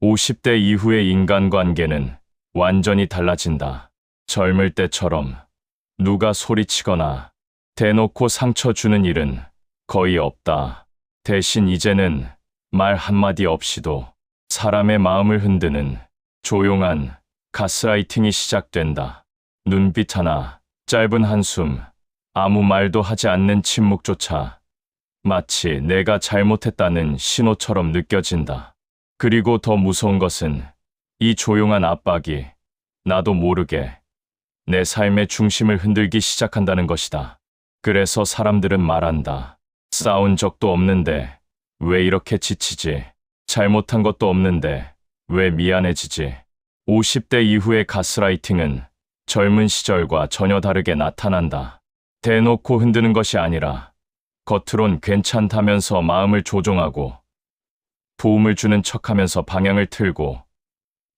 50대 이후의 인간관계는 완전히 달라진다. 젊을 때처럼 누가 소리치거나 대놓고 상처 주는 일은 거의 없다. 대신 이제는 말 한마디 없이도 사람의 마음을 흔드는 조용한 가스라이팅이 시작된다. 눈빛 하나, 짧은 한숨, 아무 말도 하지 않는 침묵조차 마치 내가 잘못했다는 신호처럼 느껴진다. 그리고 더 무서운 것은 이 조용한 압박이 나도 모르게 내 삶의 중심을 흔들기 시작한다는 것이다. 그래서 사람들은 말한다. 싸운 적도 없는데 왜 이렇게 지치지? 잘못한 것도 없는데 왜 미안해지지? 50대 이후의 가스라이팅은 젊은 시절과 전혀 다르게 나타난다. 대놓고 흔드는 것이 아니라 겉으론 괜찮다면서 마음을 조종하고 도움을 주는 척하면서 방향을 틀고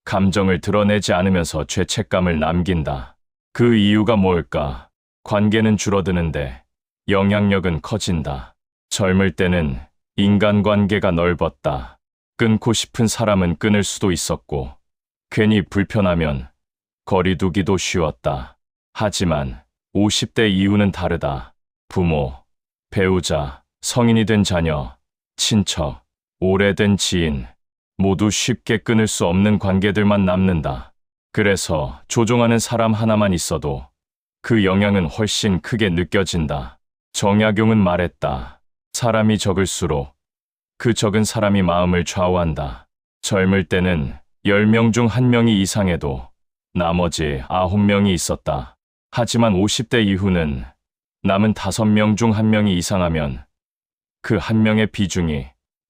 감정을 드러내지 않으면서 죄책감을 남긴다. 그 이유가 뭘까? 관계는 줄어드는데 영향력은 커진다. 젊을 때는 인간관계가 넓었다. 끊고 싶은 사람은 끊을 수도 있었고 괜히 불편하면 거리두기도 쉬웠다. 하지만 50대 이후는 다르다. 부모, 배우자, 성인이 된 자녀, 친척, 오래된 지인 모두 쉽게 끊을 수 없는 관계들만 남는다. 그래서 조종하는 사람 하나만 있어도 그 영향은 훨씬 크게 느껴진다. 정약용은 말했다. 사람이 적을수록 그 적은 사람이 마음을 좌우한다. 젊을 때는 10명 중 1명이 이상해도 나머지 9명이 있었다. 하지만 50대 이후는 남은 5명 중 1명이 이상하면 그 1명의 비중이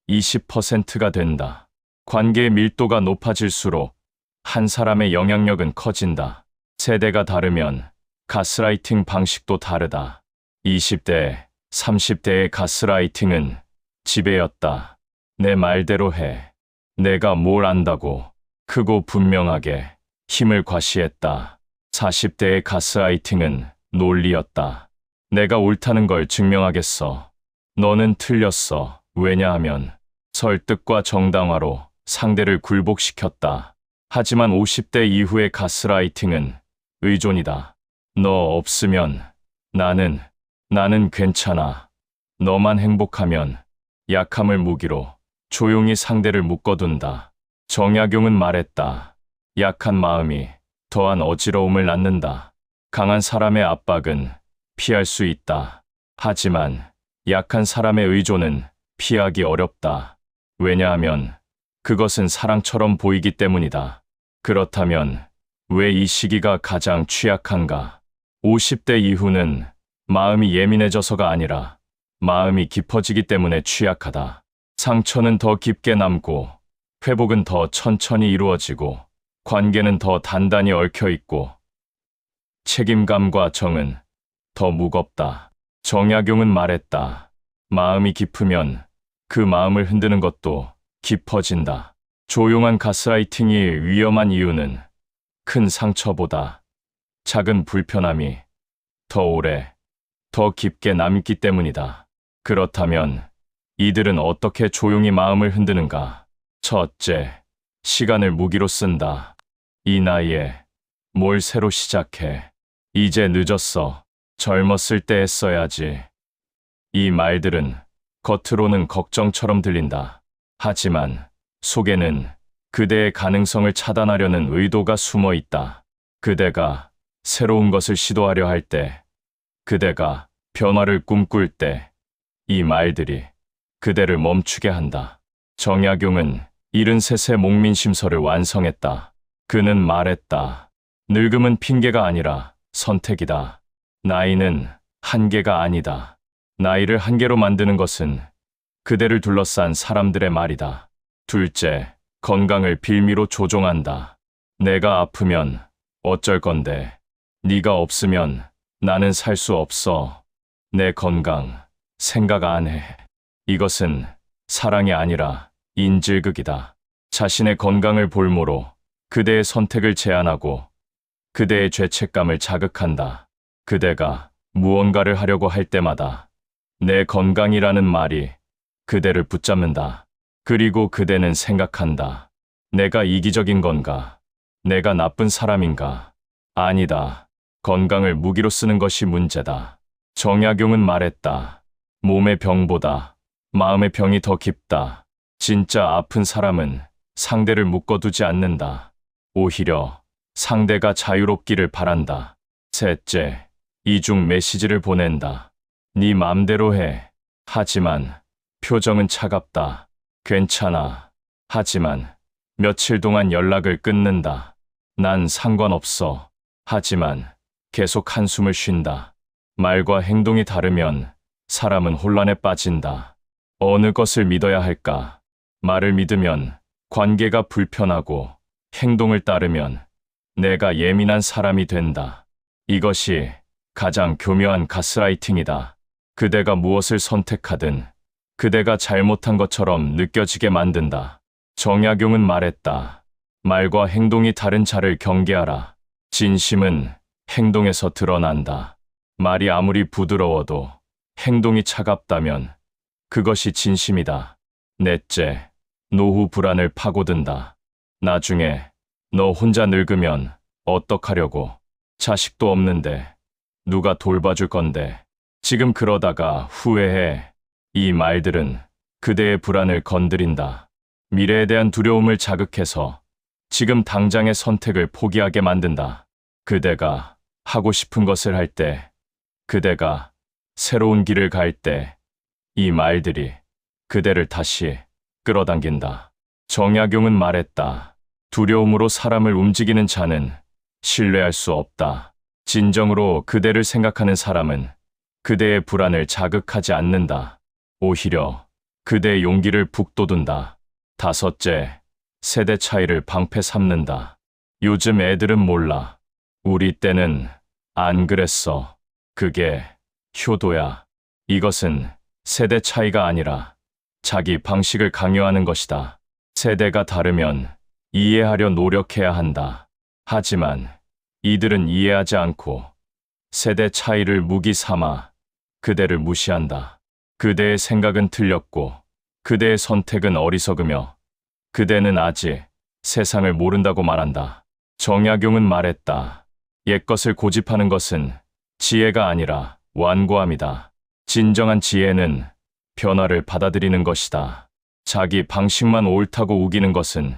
20%가 된다. 관계의 밀도가 높아질수록 한 사람의 영향력은 커진다. 세대가 다르면 가스라이팅 방식도 다르다. 20대, 30대의 가스라이팅은 지배였다. 내 말대로 해. 내가 뭘 안다고 크고 분명하게 힘을 과시했다. 40대의 가스라이팅은 논리였다. 내가 옳다는 걸 증명하겠어. 너는 틀렸어. 왜냐하면 설득과 정당화로 상대를 굴복시켰다. 하지만 50대 이후의 가스라이팅은 의존이다. 너 없으면 나는 괜찮아. 너만 행복하면 약함을 무기로 조용히 상대를 묶어둔다. 정약용은 말했다. 약한 마음이 더한 어지러움을 낳는다. 강한 사람의 압박은 피할 수 있다. 하지만 약한 사람의 의존은 피하기 어렵다. 왜냐하면 그것은 사랑처럼 보이기 때문이다. 그렇다면 왜 이 시기가 가장 취약한가? 50대 이후는 마음이 예민해져서가 아니라 마음이 깊어지기 때문에 취약하다. 상처는 더 깊게 남고 회복은 더 천천히 이루어지고 관계는 더 단단히 얽혀있고 책임감과 정은 더 무겁다. 정약용은 말했다. 마음이 깊으면 그 마음을 흔드는 것도 깊어진다. 조용한 가스라이팅이 위험한 이유는 큰 상처보다 작은 불편함이 더 오래, 더 깊게 남기 때문이다. 그렇다면 이들은 어떻게 조용히 마음을 흔드는가? 첫째, 시간을 무기로 쓴다. 이 나이에 뭘 새로 시작해. 이제 늦었어. 젊었을 때 했어야지. 이 말들은 겉으로는 걱정처럼 들린다. 하지만 속에는 그대의 가능성을 차단하려는 의도가 숨어 있다. 그대가 새로운 것을 시도하려 할 때, 그대가 변화를 꿈꿀 때, 이 말들이 그대를 멈추게 한다. 정약용은 73세 목민심서를 완성했다. 그는 말했다. 늙음은 핑계가 아니라 선택이다. 나이는 한계가 아니다. 나이를 한계로 만드는 것은 그대를 둘러싼 사람들의 말이다. 둘째, 건강을 빌미로 조종한다. 내가 아프면 어쩔 건데. 네가 없으면 나는 살 수 없어. 내 건강 생각 안 해. 이것은 사랑이 아니라 인질극이다. 자신의 건강을 볼모로 그대의 선택을 제한하고 그대의 죄책감을 자극한다. 그대가 무언가를 하려고 할 때마다 내 건강이라는 말이 그대를 붙잡는다. 그리고 그대는 생각한다. 내가 이기적인 건가? 내가 나쁜 사람인가? 아니다. 건강을 무기로 쓰는 것이 문제다. 정약용은 말했다. 몸의 병보다 마음의 병이 더 깊다. 진짜 아픈 사람은 상대를 묶어두지 않는다. 오히려 상대가 자유롭기를 바란다. 셋째, 이중 메시지를 보낸다. 네 맘대로 해. 하지만 표정은 차갑다. 괜찮아. 하지만 며칠 동안 연락을 끊는다. 난 상관없어. 하지만 계속 한숨을 쉰다. 말과 행동이 다르면 사람은 혼란에 빠진다. 어느 것을 믿어야 할까? 말을 믿으면 관계가 불편하고 행동을 따르면 내가 예민한 사람이 된다. 이것이 가장 교묘한 가스라이팅이다. 그대가 무엇을 선택하든 그대가 잘못한 것처럼 느껴지게 만든다. 정약용은 말했다. 말과 행동이 다른 자를 경계하라. 진심은 행동에서 드러난다. 말이 아무리 부드러워도 행동이 차갑다면 그것이 진심이다. 넷째, 노후 불안을 파고든다. 나중에 너 혼자 늙으면 어떡하려고? 자식도 없는데 누가 돌봐줄 건데? 지금 그러다가 후회해. 이 말들은 그대의 불안을 건드린다. 미래에 대한 두려움을 자극해서 지금 당장의 선택을 포기하게 만든다. 그대가 하고 싶은 것을 할 때, 그대가 새로운 길을 갈 때, 이 말들이 그대를 다시 끌어당긴다. 정약용은 말했다. 두려움으로 사람을 움직이는 자는 신뢰할 수 없다. 진정으로 그대를 생각하는 사람은 그대의 불안을 자극하지 않는다. 오히려 그대의 용기를 북돋운다. 다섯째, 세대 차이를 방패 삼는다. 요즘 애들은 몰라. 우리 때는 안 그랬어. 그게 효도야. 이것은 세대 차이가 아니라 자기 방식을 강요하는 것이다. 세대가 다르면 이해하려 노력해야 한다. 하지만 이들은 이해하지 않고 세대 차이를 무기 삼아 그대를 무시한다. 그대의 생각은 틀렸고 그대의 선택은 어리석으며 그대는 아직 세상을 모른다고 말한다. 정약용은 말했다. 옛것을 고집하는 것은 지혜가 아니라 완고함이다. 진정한 지혜는 변화를 받아들이는 것이다. 자기 방식만 옳다고 우기는 것은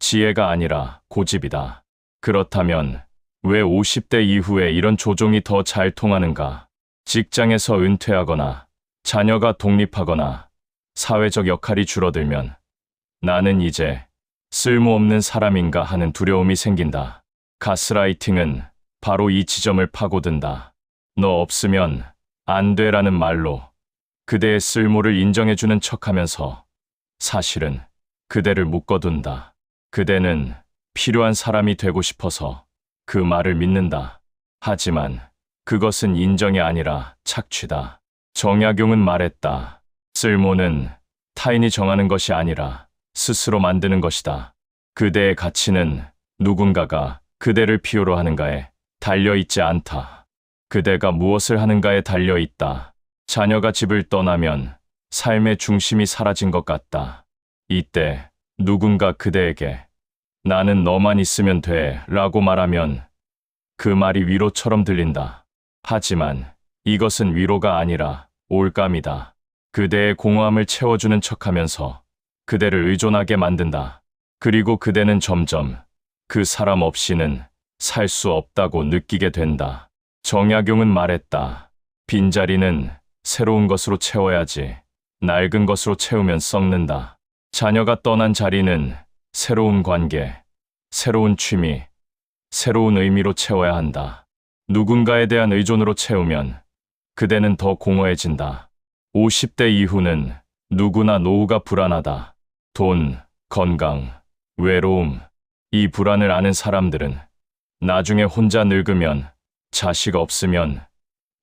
지혜가 아니라 고집이다. 그렇다면 왜 50대 이후에 이런 조종이 더 잘 통하는가? 직장에서 은퇴하거나 자녀가 독립하거나 사회적 역할이 줄어들면 나는 이제 쓸모없는 사람인가 하는 두려움이 생긴다. 가스라이팅은 바로 이 지점을 파고든다. 너 없으면 안 돼라는 말로 그대의 쓸모를 인정해주는 척하면서 사실은 그대를 묶어둔다. 그대는 필요한 사람이 되고 싶어서 그 말을 믿는다. 하지만 그것은 인정이 아니라 착취다. 정약용은 말했다. 쓸모는 타인이 정하는 것이 아니라 스스로 만드는 것이다. 그대의 가치는 누군가가 그대를 필요로 하는가에 달려있지 않다. 그대가 무엇을 하는가에 달려있다. 자녀가 집을 떠나면 삶의 중심이 사라진 것 같다. 이때 누군가 그대에게 나는 너만 있으면 돼 라고 말하면 그 말이 위로처럼 들린다. 하지만 이것은 위로가 아니라 올감이다. 그대의 공허함을 채워주는 척하면서 그대를 의존하게 만든다. 그리고 그대는 점점 그 사람 없이는 살 수 없다고 느끼게 된다. 정약용은 말했다. 빈자리는 새로운 것으로 채워야지. 낡은 것으로 채우면 썩는다. 자녀가 떠난 자리는 새로운 관계, 새로운 취미, 새로운 의미로 채워야 한다. 누군가에 대한 의존으로 채우면 그대는 더 공허해진다. 50대 이후는 누구나 노후가 불안하다. 돈, 건강, 외로움, 이 불안을 아는 사람들은 나중에 혼자 늙으면 자식 없으면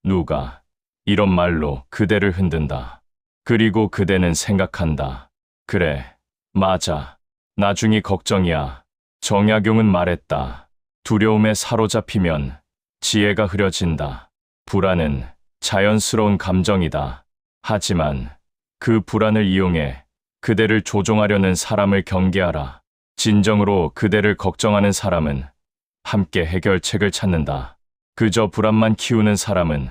누가 이런 말로 그대를 흔든다. 그리고 그대는 생각한다. 그래, 맞아. 나중이 걱정이야. 정약용은 말했다. 두려움에 사로잡히면 지혜가 흐려진다. 불안은 자연스러운 감정이다. 하지만 그 불안을 이용해 그대를 조종하려는 사람을 경계하라. 진정으로 그대를 걱정하는 사람은 함께 해결책을 찾는다. 그저 불안만 키우는 사람은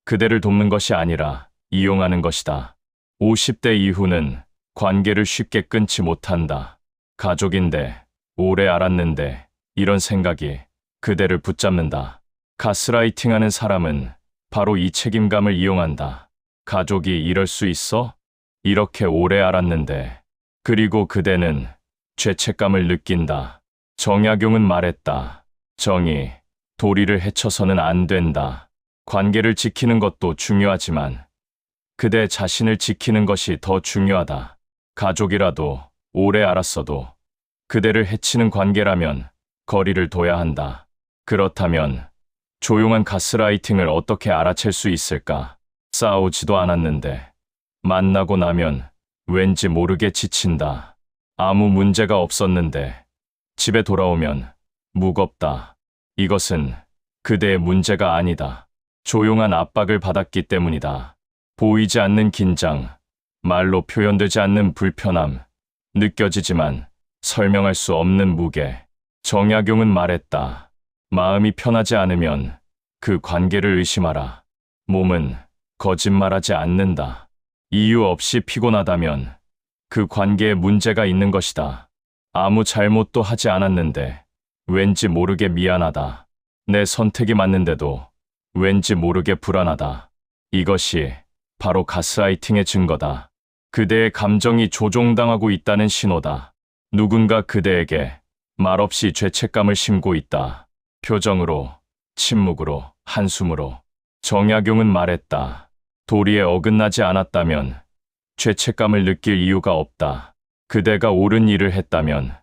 그대를 돕는 것이 아니라 이용하는 것이다. 50대 이후는 관계를 쉽게 끊지 못한다. 가족인데, 오래 알았는데, 이런 생각이 그대를 붙잡는다. 가스라이팅 하는 사람은 바로 이 책임감을 이용한다. 가족이 이럴 수 있어? 이렇게 오래 알았는데. 그리고 그대는 죄책감을 느낀다. 정약용은 말했다. 정이, 도리를 해쳐서는 안 된다. 관계를 지키는 것도 중요하지만 그대 자신을 지키는 것이 더 중요하다. 가족이라도 오래 알았어도 그대를 해치는 관계라면 거리를 둬야 한다. 그렇다면 조용한 가스라이팅을 어떻게 알아챌 수 있을까? 싸우지도 않았는데 만나고 나면 왠지 모르게 지친다. 아무 문제가 없었는데 집에 돌아오면 무겁다. 이것은 그대의 문제가 아니다. 조용한 압박을 받았기 때문이다. 보이지 않는 긴장, 말로 표현되지 않는 불편함, 느껴지지만 설명할 수 없는 무게. 정약용은 말했다. 마음이 편하지 않으면 그 관계를 의심하라. 몸은 거짓말하지 않는다. 이유 없이 피곤하다면 그 관계에 문제가 있는 것이다. 아무 잘못도 하지 않았는데 왠지 모르게 미안하다. 내 선택이 맞는데도 왠지 모르게 불안하다. 이것이 바로 가스라이팅의 증거다. 그대의 감정이 조종당하고 있다는 신호다. 누군가 그대에게 말없이 죄책감을 심고 있다. 표정으로, 침묵으로, 한숨으로. 정약용은 말했다. 도리에 어긋나지 않았다면 죄책감을 느낄 이유가 없다. 그대가 옳은 일을 했다면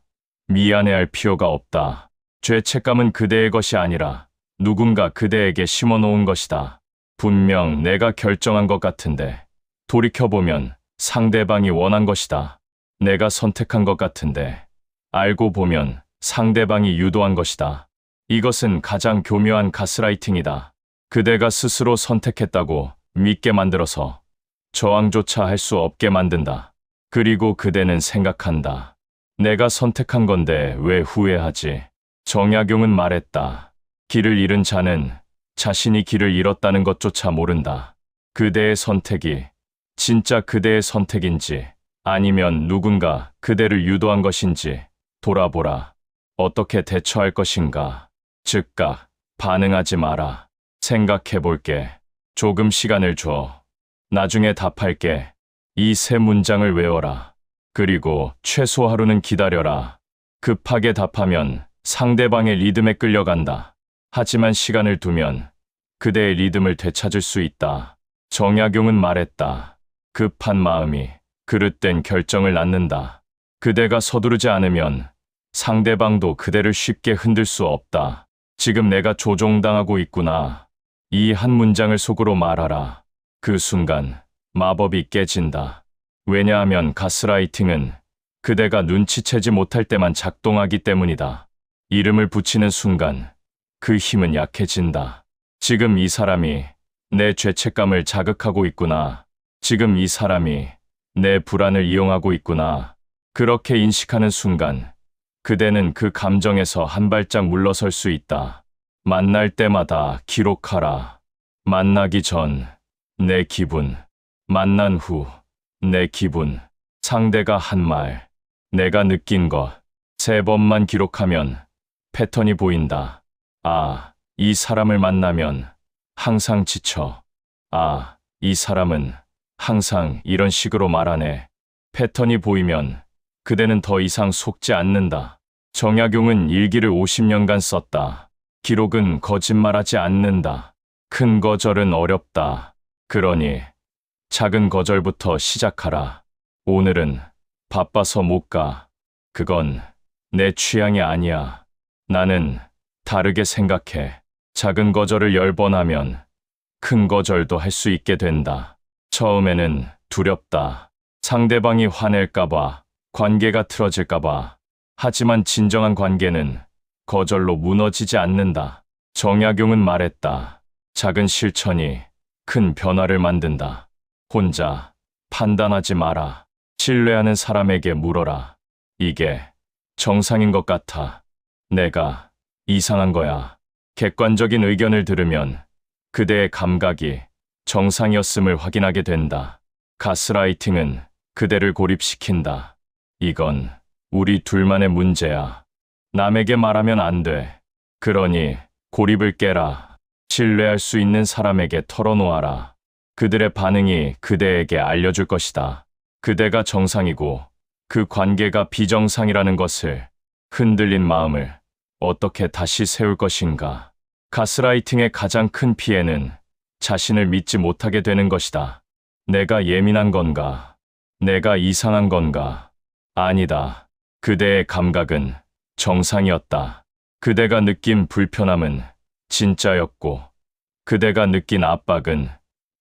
미안해할 필요가 없다. 죄책감은 그대의 것이 아니라 누군가 그대에게 심어놓은 것이다. 분명 내가 결정한 것 같은데 돌이켜보면 상대방이 원한 것이다. 내가 선택한 것 같은데 알고 보면 상대방이 유도한 것이다. 이것은 가장 교묘한 가스라이팅이다. 그대가 스스로 선택했다고 믿게 만들어서 저항조차 할 수 없게 만든다. 그리고 그대는 생각한다. 내가 선택한 건데 왜 후회하지? 정약용은 말했다. 길을 잃은 자는 자신이 길을 잃었다는 것조차 모른다. 그대의 선택이 진짜 그대의 선택인지 아니면 누군가 그대를 유도한 것인지 돌아보라. 어떻게 대처할 것인가? 즉각 반응하지 마라. 생각해 볼게. 조금 시간을 줘. 나중에 답할게. 이 세 문장을 외워라. 그리고 최소 하루는 기다려라. 급하게 답하면 상대방의 리듬에 끌려간다. 하지만 시간을 두면 그대의 리듬을 되찾을 수 있다. 정약용은 말했다. 급한 마음이 그릇된 결정을 낳는다. 그대가 서두르지 않으면 상대방도 그대를 쉽게 흔들 수 없다. 지금 내가 조종당하고 있구나. 이 한 문장을 속으로 말하라. 그 순간 마법이 깨진다. 왜냐하면 가스라이팅은 그대가 눈치채지 못할 때만 작동하기 때문이다. 이름을 붙이는 순간 그 힘은 약해진다. 지금 이 사람이 내 죄책감을 자극하고 있구나. 지금 이 사람이 내 불안을 이용하고 있구나. 그렇게 인식하는 순간 그대는 그 감정에서 한 발짝 물러설 수 있다. 만날 때마다 기록하라. 만나기 전 내 기분, 만난 후 내 기분, 상대가 한 말, 내가 느낀 것. 3번만 기록하면 패턴이 보인다. 아, 이 사람을 만나면 항상 지쳐. 아, 이 사람은 항상 이런 식으로 말하네. 패턴이 보이면 그대는 더 이상 속지 않는다. 정약용은 일기를 50년간 썼다. 기록은 거짓말하지 않는다. 큰 거절은 어렵다. 그러니 작은 거절부터 시작하라. 오늘은 바빠서 못 가. 그건 내 취향이 아니야. 나는 다르게 생각해. 작은 거절을 10번 하면 큰 거절도 할 수 있게 된다. 처음에는 두렵다. 상대방이 화낼까봐, 관계가 틀어질까봐. 하지만 진정한 관계는 거절로 무너지지 않는다. 정약용은 말했다. 작은 실천이 큰 변화를 만든다. 혼자 판단하지 마라. 신뢰하는 사람에게 물어라. 이게 정상인 것 같아. 내가 이상한 거야. 객관적인 의견을 들으면 그대의 감각이 정상이었음을 확인하게 된다. 가스라이팅은 그대를 고립시킨다. 이건 우리 둘만의 문제야. 남에게 말하면 안 돼. 그러니 고립을 깨라. 신뢰할 수 있는 사람에게 털어놓아라. 그들의 반응이 그대에게 알려줄 것이다. 그대가 정상이고 그 관계가 비정상이라는 것을, 흔들린 마음을 어떻게 다시 세울 것인가. 가스라이팅의 가장 큰 피해는 자신을 믿지 못하게 되는 것이다. 내가 예민한 건가? 내가 이상한 건가? 아니다. 그대의 감각은 정상이었다. 그대가 느낀 불편함은 진짜였고, 그대가 느낀 압박은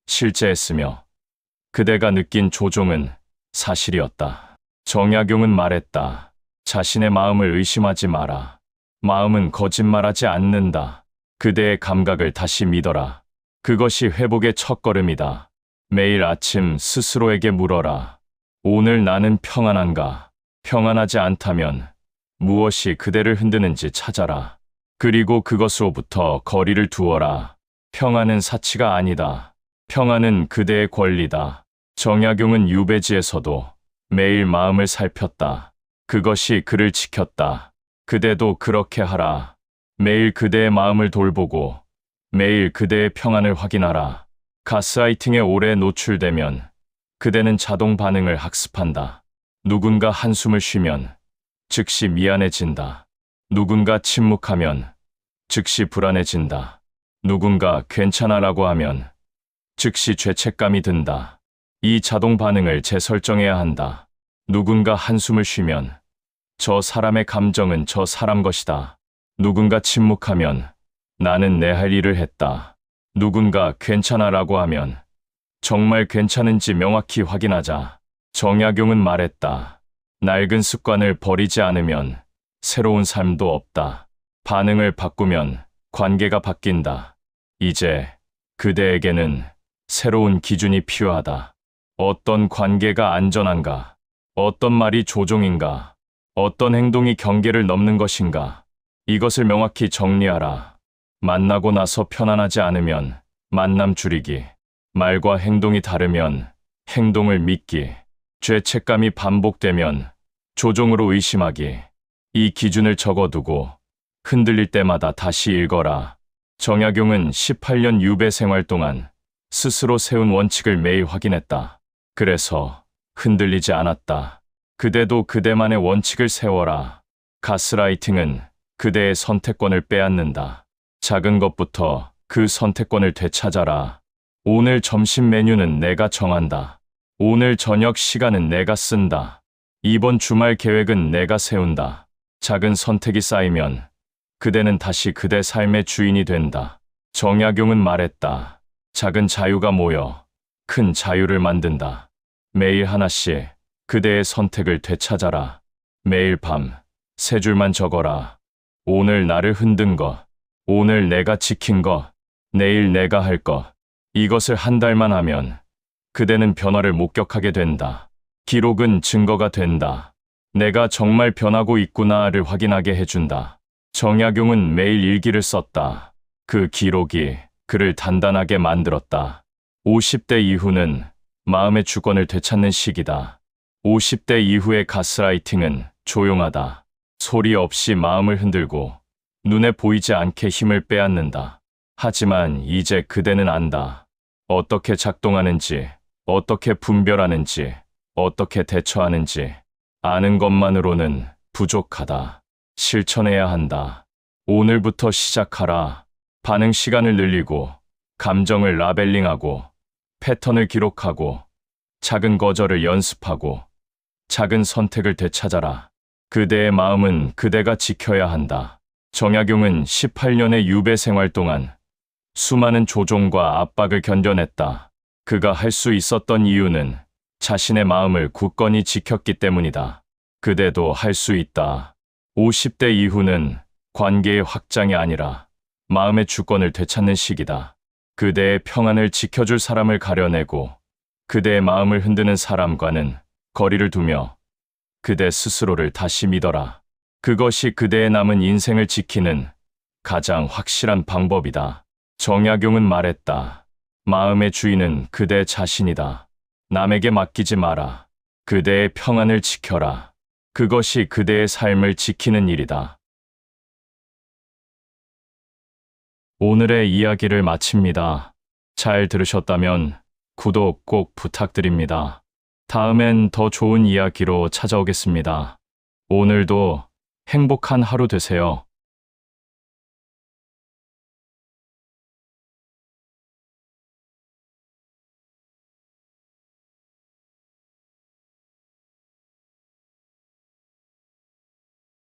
실제했으며, 그대가 느낀 조종은 사실이었다. 정약용은 말했다. 자신의 마음을 의심하지 마라. 마음은 거짓말하지 않는다. 그대의 감각을 다시 믿어라. 그것이 회복의 첫걸음이다. 매일 아침 스스로에게 물어라. 오늘 나는 평안한가? 평안하지 않다면 무엇이 그대를 흔드는지 찾아라. 그리고 그것으로부터 거리를 두어라. 평안은 사치가 아니다. 평안은 그대의 권리다. 정약용은 유배지에서도 매일 마음을 살폈다. 그것이 그를 지켰다. 그대도 그렇게 하라. 매일 그대의 마음을 돌보고 매일 그대의 평안을 확인하라. 가스라이팅에 오래 노출되면 그대는 자동 반응을 학습한다. 누군가 한숨을 쉬면 즉시 미안해진다. 누군가 침묵하면 즉시 불안해진다. 누군가 괜찮아라고 하면 즉시 죄책감이 든다. 이 자동 반응을 재설정해야 한다. 누군가 한숨을 쉬면 저 사람의 감정은 저 사람 것이다. 누군가 침묵하면 나는 내 할 일을 했다. 누군가 괜찮아라고 하면 정말 괜찮은지 명확히 확인하자. 정약용은 말했다. 낡은 습관을 버리지 않으면 새로운 삶도 없다. 반응을 바꾸면 관계가 바뀐다. 이제 그대에게는 새로운 기준이 필요하다. 어떤 관계가 안전한가? 어떤 말이 조종인가? 어떤 행동이 경계를 넘는 것인가? 이것을 명확히 정리하라. 만나고 나서 편안하지 않으면 만남 줄이기, 말과 행동이 다르면 행동을 믿기, 죄책감이 반복되면 조종으로 의심하기. 이 기준을 적어두고 흔들릴 때마다 다시 읽어라. 정약용은 18년 유배 생활 동안 스스로 세운 원칙을 매일 확인했다. 그래서 흔들리지 않았다. 그대도 그대만의 원칙을 세워라. 가스라이팅은 그대의 선택권을 빼앗는다. 작은 것부터 그 선택권을 되찾아라. 오늘 점심 메뉴는 내가 정한다. 오늘 저녁 시간은 내가 쓴다. 이번 주말 계획은 내가 세운다. 작은 선택이 쌓이면 그대는 다시 그대 삶의 주인이 된다. 정약용은 말했다. 작은 자유가 모여 큰 자유를 만든다. 매일 하나씩 그대의 선택을 되찾아라. 매일 밤 3줄만 적어라. 오늘 나를 흔든 것, 오늘 내가 지킨 것, 내일 내가 할 것. 이것을 한 달만 하면 그대는 변화를 목격하게 된다. 기록은 증거가 된다. 내가 정말 변하고 있구나를 확인하게 해준다. 정약용은 매일 일기를 썼다. 그 기록이 그를 단단하게 만들었다. 50대 이후는 마음의 주권을 되찾는 시기다. 50대 이후의 가스라이팅은 조용하다. 소리 없이 마음을 흔들고 눈에 보이지 않게 힘을 빼앗는다. 하지만 이제 그대는 안다. 어떻게 작동하는지, 어떻게 분별하는지, 어떻게 대처하는지 아는 것만으로는 부족하다. 실천해야 한다. 오늘부터 시작하라. 반응 시간을 늘리고, 감정을 라벨링하고, 패턴을 기록하고, 작은 거절을 연습하고, 작은 선택을 되찾아라. 그대의 마음은 그대가 지켜야 한다. 정약용은 18년의 유배 생활 동안 수많은 조종과 압박을 견뎌냈다. 그가 할 수 있었던 이유는 자신의 마음을 굳건히 지켰기 때문이다. 그대도 할 수 있다. 50대 이후는 관계의 확장이 아니라 마음의 주권을 되찾는 시기다. 그대의 평안을 지켜줄 사람을 가려내고 그대의 마음을 흔드는 사람과는 거리를 두며 그대 스스로를 다시 믿어라. 그것이 그대의 남은 인생을 지키는 가장 확실한 방법이다. 정약용은 말했다. 마음의 주인은 그대 자신이다. 남에게 맡기지 마라. 그대의 평안을 지켜라. 그것이 그대의 삶을 지키는 일이다. 오늘의 이야기를 마칩니다. 잘 들으셨다면 구독 꼭 부탁드립니다. 다음엔 더 좋은 이야기로 찾아오겠습니다. 오늘도 행복한 하루 되세요.